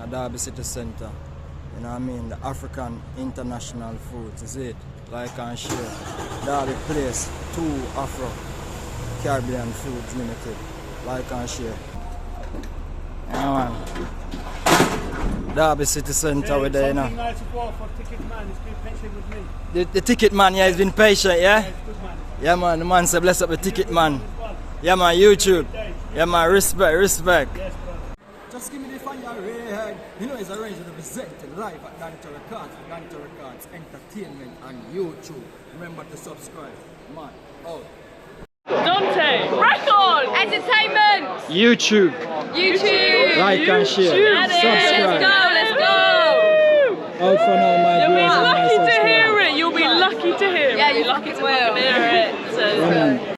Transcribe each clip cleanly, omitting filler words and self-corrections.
Derby City Center. You know what I mean? The African International Foods, is it? Like and share. Derby Place, 2 Afro Caribbean Foods Limited. Like and share. Yeah, man. Derby City Center with there, you know. Nice for Ticket Man, he's been patient with me. The Ticket Man, yeah, he's been patient, yeah? He's good man. Yeah, man, the man said bless up the Ticket Man. Yeah, man, YouTube. Yeah, man, respect. Yes, brother. Just give me the fire red. You know it's arranged to present live at Dante Records, Dante Records Entertainment on YouTube. Remember to subscribe. Man, oh. Dante, record, entertainment, YouTube. Like and share. Subscribe. Let's go. Out for now, my You'll be viewers and my lucky to subscribers. hear it. You'll be lucky to hear it. Yeah, You'll be you lucky to fucking will. hear it. So. Yeah, man.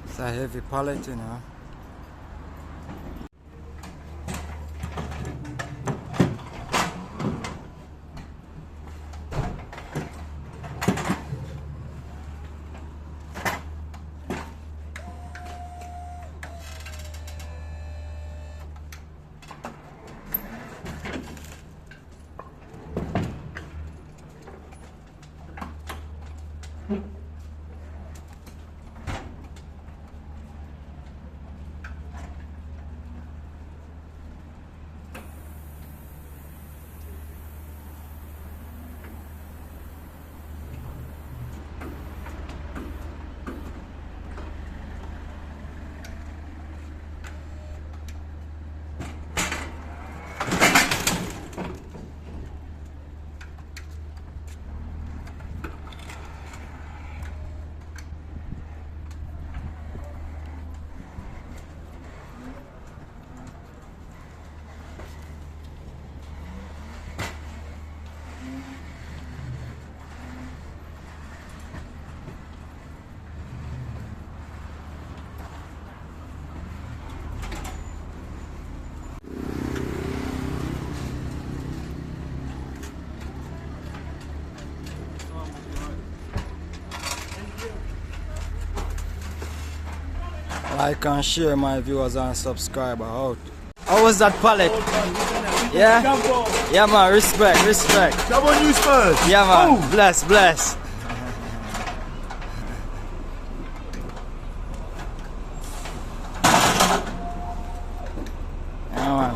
It's a heavy pallet, you know. Like and share, my viewers and subscriber out. How was that pallet? Yeah? Yeah, man, respect. Come on, you Spurs. Yeah, man, Oh. bless. Yeah, man.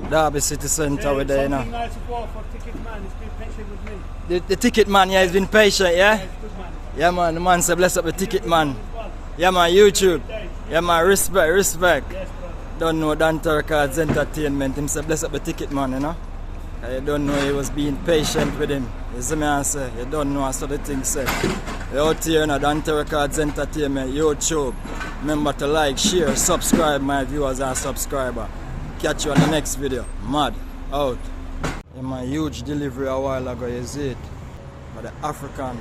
Derby City Center with there, you know. Nice for Ticket Man, he's been patient with me. The Ticket Man, yeah, he's been patient, yeah? He's good man. Yeah, man, the man said bless up the Ticket Man. Yeah, man, YouTube. Yeah, man, respect. Yes, brother. Don't know Dante Records Entertainment. Him say bless up the Ticket Man, you know. You don't know he was being patient with him. You see me I say, you don't know how the thing said. You out here, you know, Dante Records Entertainment, YouTube. Remember to like, share, subscribe, my viewers and subscriber. Catch you on the next video. Mad. Out. Yeah, my huge delivery a while ago, you see it. For the African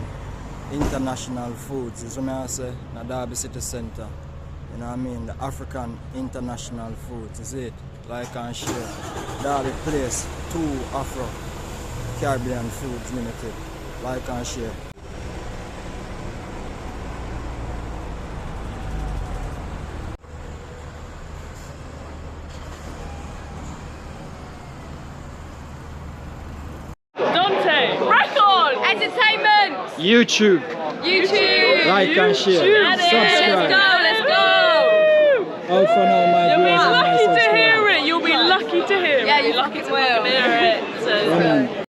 International Foods, is what I say, in the Derby City Center. You know what I mean? The African International Foods, is it? Like and share. Derby Place, 2 Afro Caribbean Foods Limited. Like and share. YouTube. YouTube. Like and share. Subscribe. Let's go. Out for now, my You'll be viewers and my lucky to subscribers. hear it. You'll be lucky to hear it. Yeah, you You'll be lucky fucking to will. hear it. So. Come on.